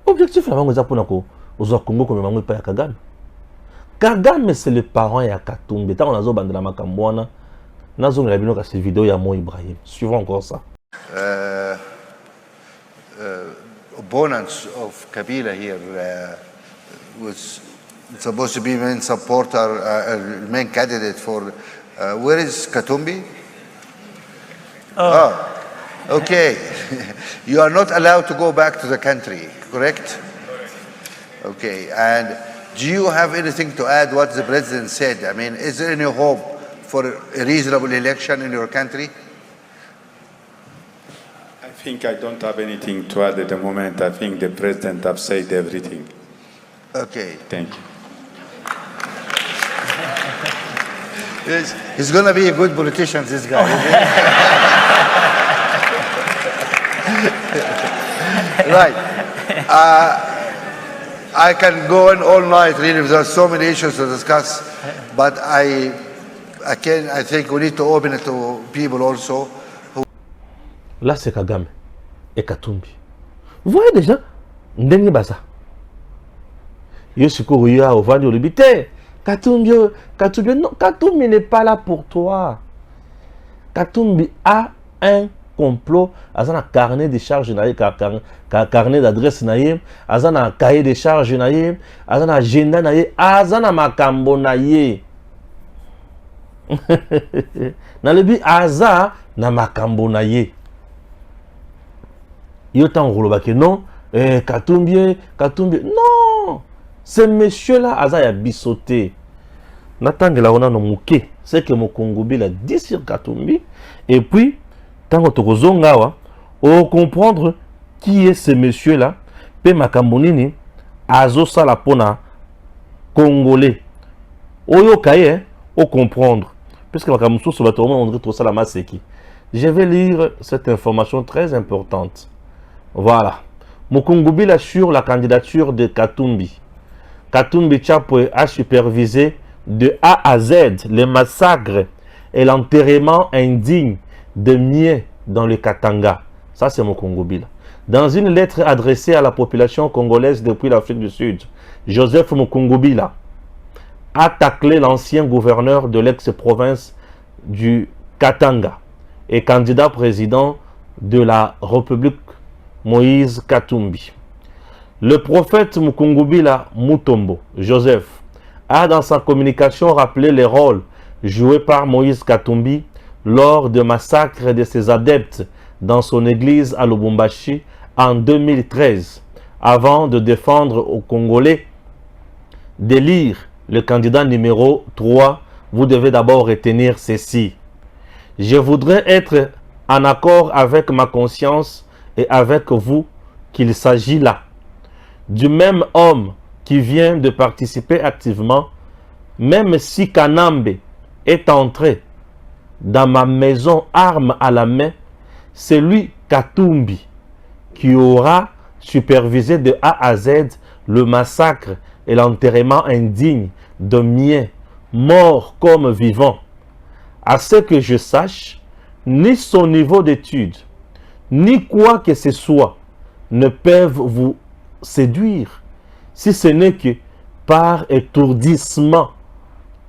Objectif là on pour nako au Congo comme mango pa Kagame. Kagame c'est le parent ya Katumbi. Tant on a zo bandela makambwana. Nazo ngabino ka cette vidéo ya Mo Ibrahim. Suivons encore ça. Opponents of Kabila here was supposed to be main supporter, main candidate for. Where is Katumbi? Oh, okay. You are not allowed to go back to the country, correct? Okay. And do you have anything to add what the president said? I mean, is there any hope for a reasonable election in your country? I think I don't have anything to add at the moment. I think the president has said everything. Okay. Thank you. He's going to be a good politician, this guy. Right. I can go on all night, really. There are so many issues to discuss, but I think we need to open it to people also. Là, c'est Kagame et Katumbi. Vous voyez déjà, Ndenge Baza. Yoshikuruya au Vadi Olibité. Katumbi, non, Katumbi n'est pas là pour toi. Katumbi a un complot, azana carnet de charges naïe, carnet d'adresse naïe, azana cahier de charges naïe, azana agenda naïe, azana makambo naïe. Na lebi aza na makambo naïe. Yotan rolobake non, Katumbi, non, ce monsieur-là aza ya bisoté. Natangela ona no muke, c'est que Mokongobi l'a dit sur Katumbi, et puis tant que Zongawa, on comprendre qui est ce monsieur-là, pe makambonini, azo salapona, congolais. Oyo kaye, on comprendre. Puisque makamoussou sur le tournoi, on dirait trop ça la maseki. Je vais lire cette information très importante. Voilà. Mokongobi assure la candidature de Katumbi. Katumbi Chapwe a supervisé de A à Z les massacres et l'enterrement indigne de Mie dans le Katanga. Ça, c'est Mokongobi. Dans une lettre adressée à la population congolaise depuis l'Afrique du Sud, Joseph Mokongobi a taclé l'ancien gouverneur de l'ex-province du Katanga et candidat président de la République Moïse Katumbi. Le prophète Mukungubila Mutombo, Joseph, a dans sa communication rappelé les rôles joués par Moïse Katumbi lors de massacres de ses adeptes dans son église à Lubumbashi en 2013, avant de défendre aux Congolais d'élire le candidat numéro 3. Vous devez d'abord retenir ceci. Je voudrais être en accord avec ma conscience et avec vous qu'il s'agit là du même homme qui vient de participer activement, même si Kanambe est entré dans ma maison arme à la main, c'est lui, Katumbi, qui aura supervisé de A à Z le massacre et l'enterrement indigne de miens, morts comme vivants. À ce que je sache, ni son niveau d'études, ni quoi que ce soit ne peuvent vous séduire, si ce n'est que par étourdissement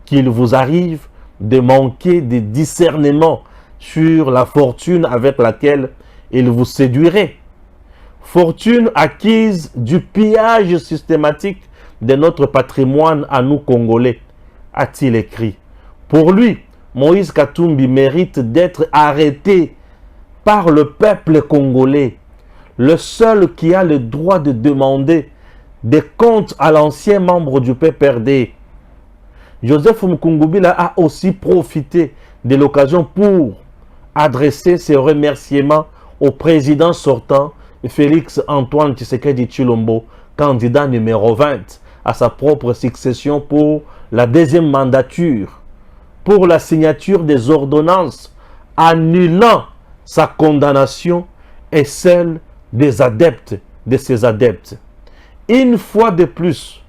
qu'il vous arrive de manquer de discernement sur la fortune avec laquelle il vous séduirait. Fortune acquise du pillage systématique de notre patrimoine à nous Congolais, a-t-il écrit. Pour lui, Moïse Katumbi mérite d'être arrêté par le peuple congolais, le seul qui a le droit de demander des comptes à l'ancien membre du PPRD. Joseph Mukungubila a aussi profité de l'occasion pour adresser ses remerciements au président sortant Félix Antoine Tshisekedi Tshilombo, candidat numéro 20 à sa propre succession pour la deuxième mandature, pour la signature des ordonnances annulant sa condamnation et celle des adeptes, de ses adeptes. Une fois de plus,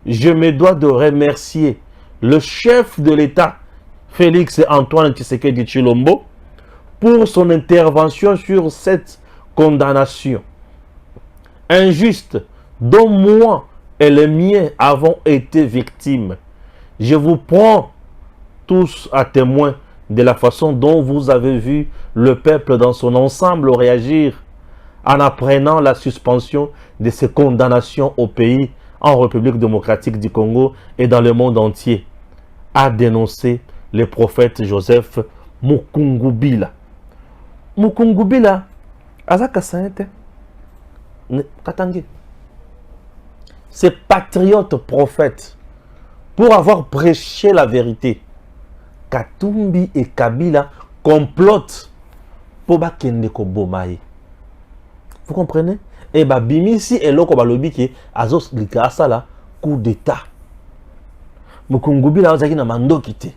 je me dois de remercier le chef de l'État, Félix Antoine Tshisekedi Tshilombo, pour son intervention sur cette condamnation injuste dont moi et les miens avons été victimes. Je vous prends tous à témoin de la façon dont vous avez vu le peuple dans son ensemble réagir en apprenant la suspension de ces condamnations au pays, en République démocratique du Congo et dans le monde entier, a dénoncé le prophète Joseph Mukungubila. Mukungubila, azaka sainte, katangi. Ces patriotes prophètes, pour avoir prêché la vérité, Katumbi et Kabila complotent pour bakende ko bomaye. Vous comprenez? Et bah bimisi et loko balobi ki azos likasa la coup d'état. Mukungubila ozaki na mando kité.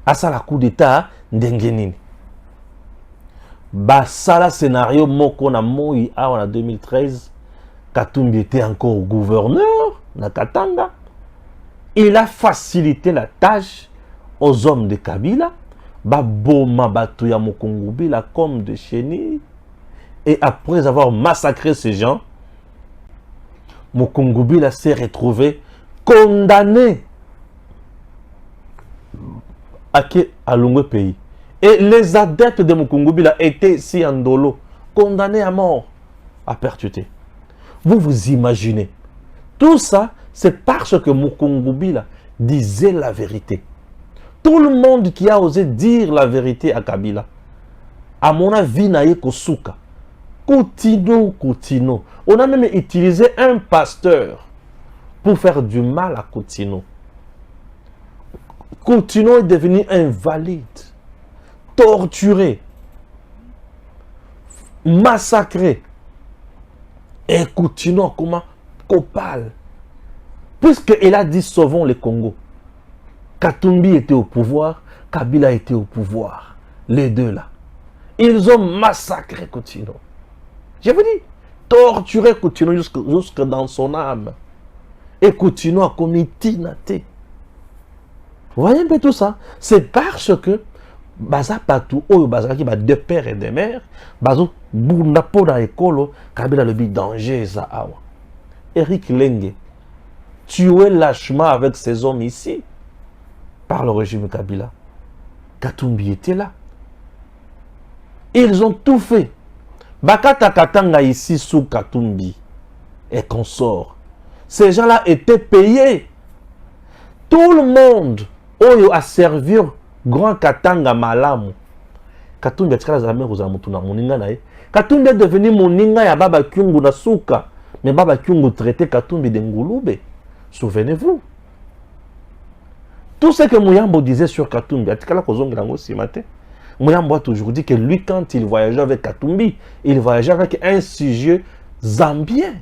Asa la coup d'état ndengenini. Bah ça la scénario moko na moi en 2013. Katumbi était encore gouverneur na Katanga. Il a facilité la tâche aux hommes de Kabila, Baboma Batuya Mukungubila comme de chenilles. Et après avoir massacré ces gens, Mukungubila s'est retrouvé condamné à Lungwe pays. Et les adeptes de Mukungubila étaient ici en Dolo, condamnés à mort, à perpétuité. Vous vous imaginez. Tout ça, c'est parce que Mukungubila disait la vérité. Tout le monde qui a osé dire la vérité à Kabila, à mon avis, naïe Kosuka, Koutino. On a même utilisé un pasteur pour faire du mal à Koutino. Koutino est devenu invalide, torturé, massacré. Et Koutino comment Copal. Puisqu'il a dit sauvons le Congo. Katumbi était au pouvoir, Kabila était au pouvoir. Les deux là. Ils ont massacré Koutino. Je vous dis, torturé Koutino jusque dans son âme. Et Koutino a commis Tinaté. Vous voyez un peu tout ça? C'est parce que Baza Patou, Oyo Baza qui va deux pères et deux mères, Bazo Bundapo dans l'école, Kabila le danger ça awa. Eric Lenge, tué lâchement avec ses hommes ici, par le régime Kabila. Katumbi était là. Ils ont tout fait. Bakata Katanga ici sous Katumbi et consort. Ces gens-là étaient payés. Tout le monde Oyo a servi grand Katanga Malamu. Katumbi a Katumbi est devenu moninga ya Baba Kyungu na Souka. Mais Baba Kyungu traitait Katumbi de Ngulube. Souvenez-vous. Tout ce que Mouyambo disait sur Katumbi, Mouyambo a toujours dit que lui, quand il voyageait avec Katumbi, il voyageait avec un sujet zambien.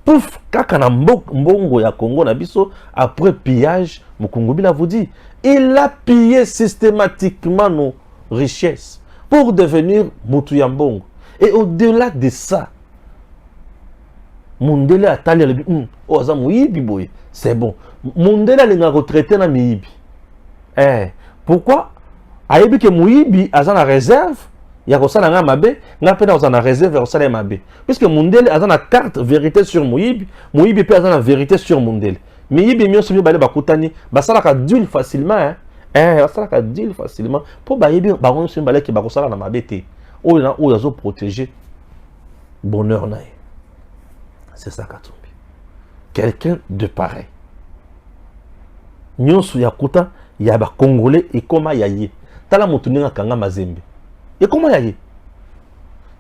Pouf, kakana mbongo ya Congo na biso, après pillage, Mukungubila vous dit, il a pillé systématiquement nos richesses pour devenir Mutuyambongo. Et au-delà de ça, Mundele a talé le oza muibi boy, c'est bon. Mundele a retraité na miibi. Pourquoi? Ayebi que muibi a la réserve. Il y a ça dans Mabe, n'a pas dans la réserve au salaire Mabe. Puisque Mundele a la carte vérité sur Moïbi, Moïbi peut avoir la vérité sur Mundele. Moïbi mieux sur Balé Bakutani, Basala ka deal facilement, Basala ka deal facilement. Pour Bayebi, Baron sur Balé qui Bakosala na Mabe te. Oh là où ils ont protégé bonheur naï. C'est ça Katumbi. Quelqu'un de pareil. Nyonsu Yakuta, Yaba Congolais et comment yaye. Tala Mutuninga Kanga Mazembe. Et comment y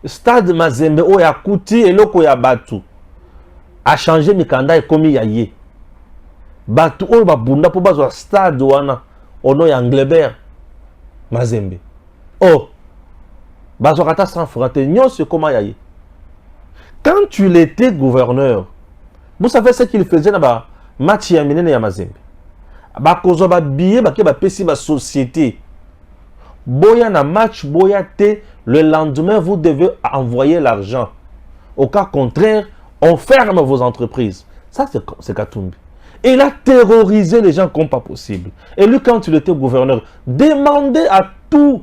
a Stade Mazembe o ya kuti eloko ya batu a changé mikanda et comme y a batu o ba bunda po bazwa stade wana ono ya Anglebert Mazembe. Oh bazwa kata sans frate nyonso comment y a quand tu l'étais gouverneur, vous savez ce qu'il faisait na ba match ya minene ya Mazembe. Ba kozo ba billet ba ke ba pesi ba société. Boya na match, boya te, le lendemain, vous devez envoyer l'argent. Au cas contraire, on ferme vos entreprises. Ça, c'est Katumbi. Et il a terrorisé les gens comme pas possible. Et lui, quand il était gouverneur, demandait à tous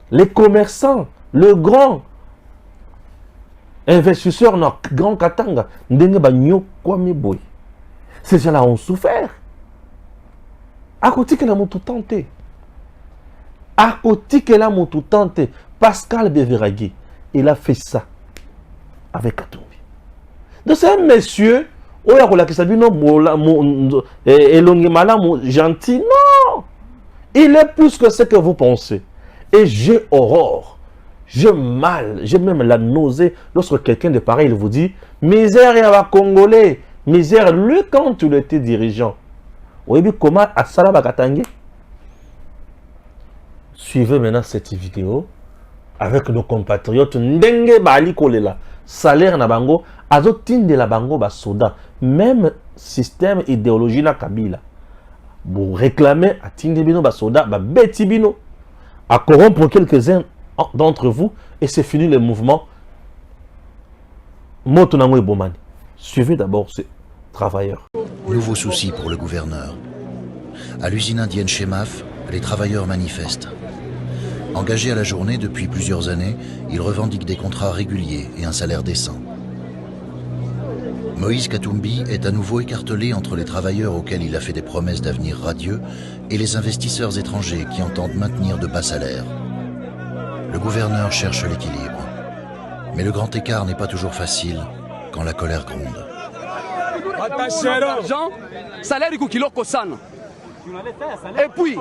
les commerçants, le grand investisseur, le grand Katanga, ces gens-là ont souffert. À côté que la tout tenté. À côté que la tout tenté, Pascal Beveragui, il a fait ça avec Katumbi. Donc c'est un monsieur, gentil, non, il est plus que ce que vous pensez. Et j'ai horreur, j'ai mal, j'ai même la nausée lorsque quelqu'un de pareil il vous dit misère et à Congolais, misère, lui quand tu étais dirigeant. Oui, comment à Salaba Katangé? Suivez maintenant cette vidéo avec nos compatriotes. Ndenge Bali Kolela, salaire na bango, azotine de la bango ba soda, même système idéologie na Kabila. Vous réclamez à tinde bino ba soda, ba beti bino, à corrompre quelques-uns d'entre vous, et c'est fini le mouvement. Motonango et Bomani. Suivez d'abord ces travailleurs. Nouveau souci pour le gouverneur. À l'usine indienne chez MAF, les travailleurs manifestent. Engagés à la journée depuis plusieurs années, ils revendiquent des contrats réguliers et un salaire décent. Moïse Katumbi est à nouveau écartelé entre les travailleurs auxquels il a fait des promesses d'avenir radieux et les investisseurs étrangers qui entendent maintenir de bas salaires. Le gouverneur cherche l'équilibre. Mais le grand écart n'est pas toujours facile quand la colère gronde. Salaire kiloko sana. Et puis,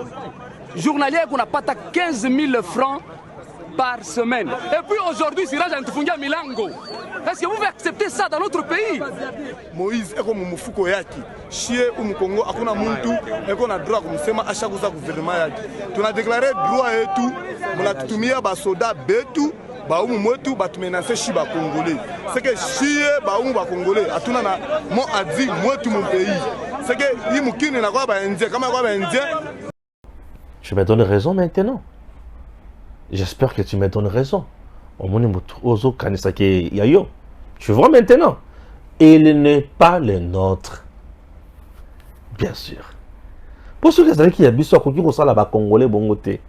journalier qu'on a pas 15 000 francs par semaine. Et puis aujourd'hui, c'est là que Milango. Est-ce que vous pouvez accepter ça dans notre pays? Moïse est comme Moufuko Yaki. Chie ou Congo, akuna muntu, et qu'on a droit comme sema à chaque gouvernement Yaki. Tu as déclaré droit et tout, on a tout mis à Basoda, Betou. Ba umu mwetu batumenase shi ba Congolais. C'est que chie ba umu ba Congolais atuna na mo adi mwetu mon pays. C'est que yi mukini na kwa ba indien kama kwa ba indien. Tu me donnes raison maintenant. J'espère que tu me donnes raison. Tu vois maintenant. Il n'est pas le nôtre. Bien sûr. Pour ceux qui ont vu Congolais bongoté.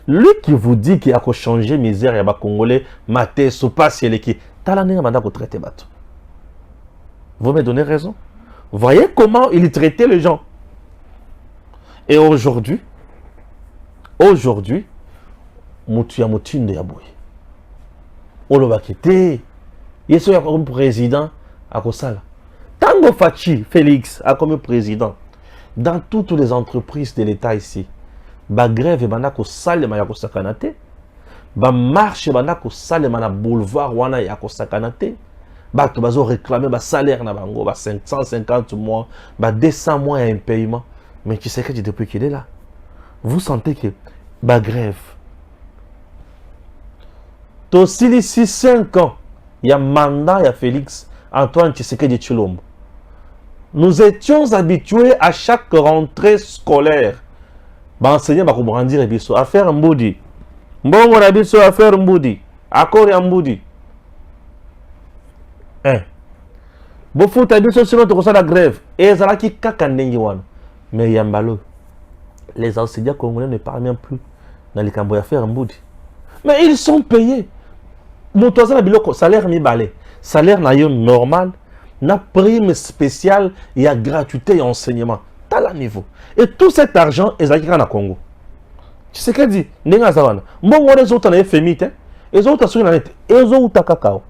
Lui qui vous dit qu'il a changé misère et Congolais, maté, soupa, qui traiter bateau. Vous me donnez raison. Voyez comment il traitait les gens. Et aujourd'hui, Moutu ya Moutinde ya boy. Olobakete. Yeso ya comme président à Kosala. Tango Fachi, Félix, a comme président. Dans toutes les entreprises de l'État ici, ba grève et bana ko sale ma ya kosakanate. Ba marche bana ko sale ma na boulevard wana ya kosakanate. Ba to bazo réclamer ba salaire na bango ba 550 mois, ba 200 mois un paiement. Mais tu sais que depuis qu'il est là, vous sentez que ba grève Tosili 5 ans, il y a mandat, il y a Félix Antoine Tshisekedi Tshilombo. Nous étions habitués à chaque rentrée scolaire. Enseignant va comprendre à faire un boudi. Bon, on a habitué à faire un boudi. Accord et un boudi. Bon, faut habitué sur notre la grève. Et ça qui kakandengiwan. Mais Yambalo, les enseignants congolais ne parlent même plus dans les cambois à faire un boudi. Mais ils sont payés. Mon salaire mi balé. Salaire normal. Na prime spéciale, il y a gratuité et enseignement. T'as la niveau. Et tout cet argent est à na Congo. Tu sais qu'elle dit, Nenga Zawana. Bon, les autres en FMI, les autres sont en net. Les autres cacao.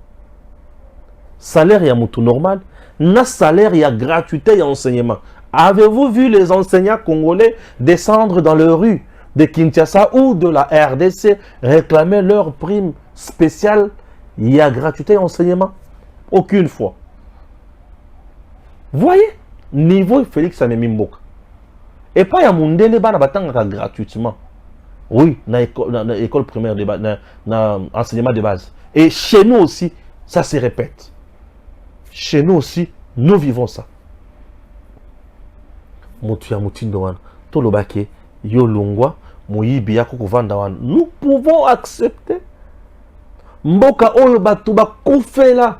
Salaire, il y a moutou normal. Na salaire, il y a gratuité et enseignement. Avez-vous vu les enseignants congolais descendre dans les rues de Kinshasa ou de la RDC réclamer leur prime spéciale? Il y a gratuité et enseignement? Aucune fois. Voyez, niveau Félix Anemimboka. Et pas ya mundele bana batanga gratuitement. Oui, na école primaire de base, na enseignement de base. Et chez nous aussi, ça se répète. Chez nous aussi, nous vivons ça. Motuya mutindowan, tolobake, yolongwa, moyibi ya kukovanda. Nous pouvons accepter. Mboka oyo batu bakufe là.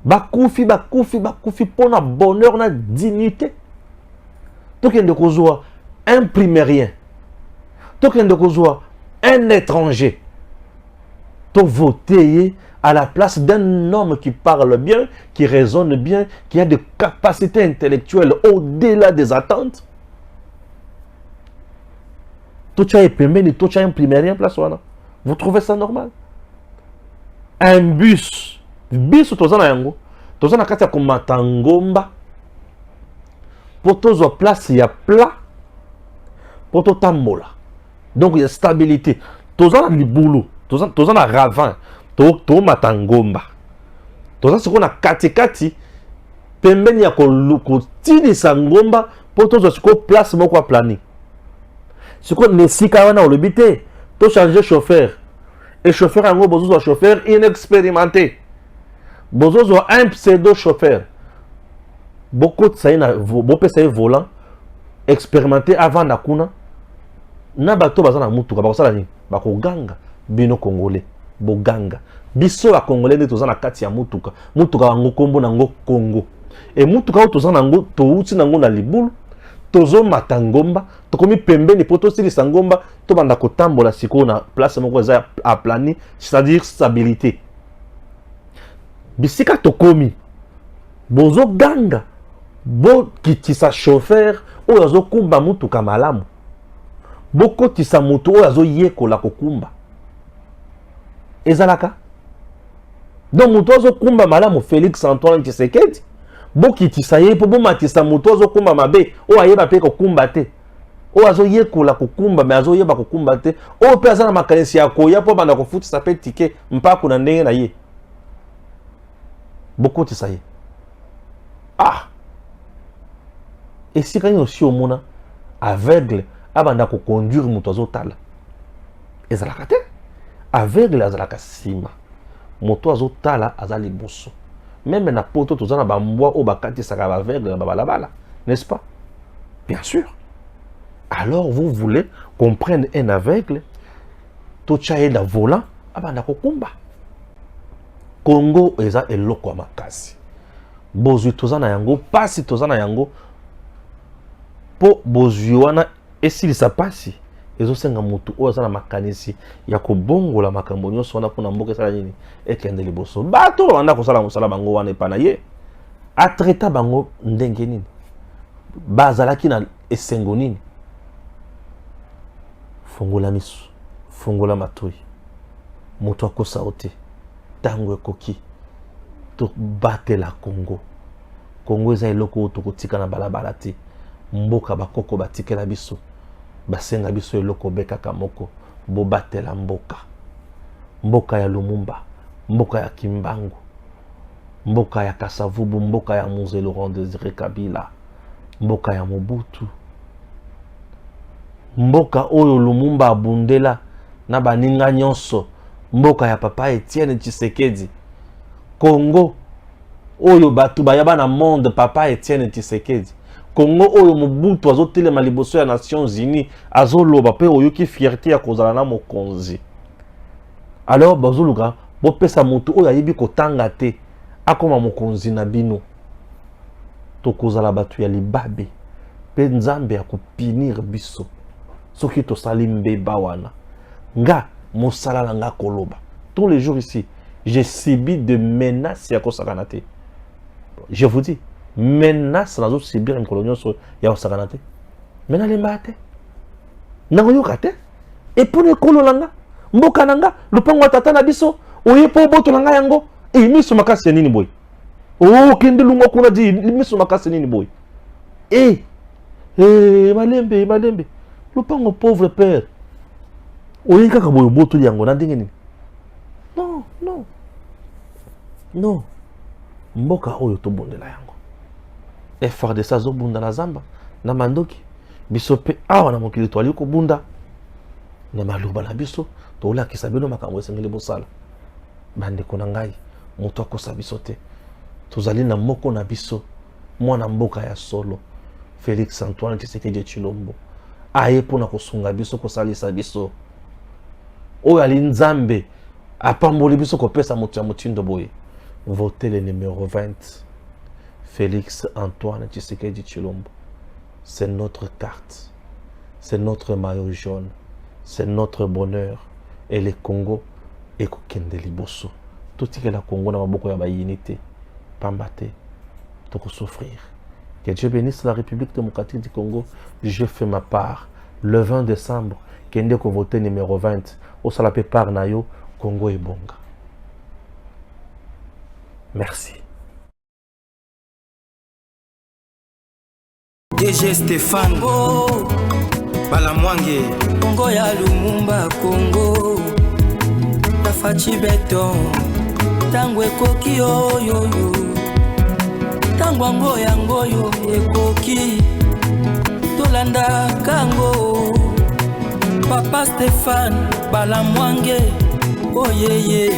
Bakufi pour na bonheur, na dignité. Tout qui est de causoir un primérien. Tout qui est de causoir un étranger. Tout voter à la place d'un homme qui parle bien, qui raisonne bien, qui a des capacités intellectuelles au-delà des attentes. Tout ça est permis, tout ça est un primérien place. Vous trouvez ça normal? Un bus. Biso tozana yango tozana kati ya komata ngomba po tozwa place ya plat po totambola. Donc il y a stabilité. Tozana libulu, tozana ravin, to mata ngomba. Tozana siko na kati pembeni ya ko tilisa ngomba po tozwa siko place moko plani. Siko nesika wana olobite to changer chauffeur. Et chauffeur yango bozo chauffeur inexpérimenté. Bozo un pseudo-chauffeur. Beaucoup de ça, beaucoup de volant expérimenté avant Nakuna. Na bato bazana mutuka bakosala ni bakoganga bino congolais boganga biso ba congolais ne tozana kati ya mutuka bango kombo nango Congo et mutuka o tozana nango to uti nango na libulu tozo matangomba tokomi pembeni po tosilisa ngomba to banda kotambola siko na place moko eza aplani, c'est-à-dire stabilité. Bisika tokomi bozo ganga bo kitisa chauffeur oyo azo kumba mutuka malamu, boko tisa mutu oyo azo yekola kokumba ezalaka. Donc mutu azo kumba malamu Félix Antoine Tshisekedi boki tisa ye po bomatisa mutu azo kumba mabe oyo ayeba pe kokumba te, oyo azo yekola kokumba mais azo yeba kokumba te, oyo pe aza na makanisi ya koya po banda kofutisa pe tike mpako na ndenge na ye boko tisa ye. Ah, et si quand aussi au mona aveugle abanda ko conduire mutu azotala ezalaka te, aveugle azalaka sima, mutu azotala azali boso. Même na poto tozana ba mbwa o bakati saka ba aveugle na balabala, n'est-ce pas? Bien sûr. Alors vous voulez comprendre un aveugle to chaye na volant abanda ko kumba. Congo eza eloko makasi. Bozui tozana yango pasi tozana yango po bozui wana esilisa pasi ezosenga mutu oyo aza na makanisi ya kobongola makambo nyonso wana mpona mboka esala nini ekende liboso. Bato banda kosala mosala bango wana epa na ye atraita bango ndenge nini, bazalaki na esengo nini. Fungola miso, fungola matoi, mutu akosa ote tango ekoki to batela Congo. Congo eza eloko oyo tokotika na balabala te. Mboka bakoko batikela biso basenga biso eloko bekaka moko bo batela mboka. Mboka ya Lumumba, mboka ya Kimbangu, mboka ya Kasavubu, mboka ya Mzee Laurent Désiré Kabila, mboka ya Mobutu, mboka oyo Lumumba abundela na baninga nyonso, mboka ya papa Etienne Tshisekedi. Congo oyo batu bayaba na monde papa Etienne Tshisekedi. Congo oyo Mobutu azotelema liboso ya Nations Unies azoloba pe oyoki fierté ya kozala na mokonzi. Alors bazoluka bo pesa mutu oyo ayebi kotanga te akoma mokonzi na bino. To kozala batu ya libabe pe nzambe ya kopinir biso soki to sali mbeba wana. Nga mosala na nga koloba tous les jours ici j'ai subi de menaces ya kosakanate. Je vous dis, menace nazo subir une colonie ya kosakanate. Mena lemba te. Nango yoka te. Et pour ne kololanga, mboka nanga, lupango tata na biso, oye po boto nanga yango, e miso makasi nini boy. Oh, kende lungo kuna di miso makasi nini boy. Malembe. Lupango pauvre père. Oye kaka boy boto yango na ndenge nini. Non. Mboka oyo to bondela yango. FARDC zo bunda na zamba na mandoki. Biso pe awa na mokili to ali ko bunda. Na maluba na biso to la kisabino makambo esengeli bosala. Bande kona ngai moto akosa biso te. Tozali na moko na biso mwana mboka ya solo Félix Antoine Tshisekedi Tshilombo. Aye pona kosunga biso kosalisa biso. Oyo ali nzambe apamboli biso kopesa moto ya motindo boye. Votez le numéro 20. Félix Antoine Tshisekedi Tshilombo. C'est notre carte. C'est notre maillot jaune. C'est notre bonheur. Et le Congo est kokende liboso. Tout ce que la Congo n'a pas beaucoup de unité. Pambate. Toko souffrir. Que Dieu bénisse la République démocratique du Congo. Je fais ma part. Le 20 décembre, kende ko voter numéro 20. Au salapé par Nayo, Congo et Bonga. Merci. DG Stéphane Balamwange Congo ya Lumumba Congo Tafachi beton Tango ekoki oyoyo Tango ango yango yo ekoki Tolanda kango Papa Stéphane Balamwange Oh yeah yeah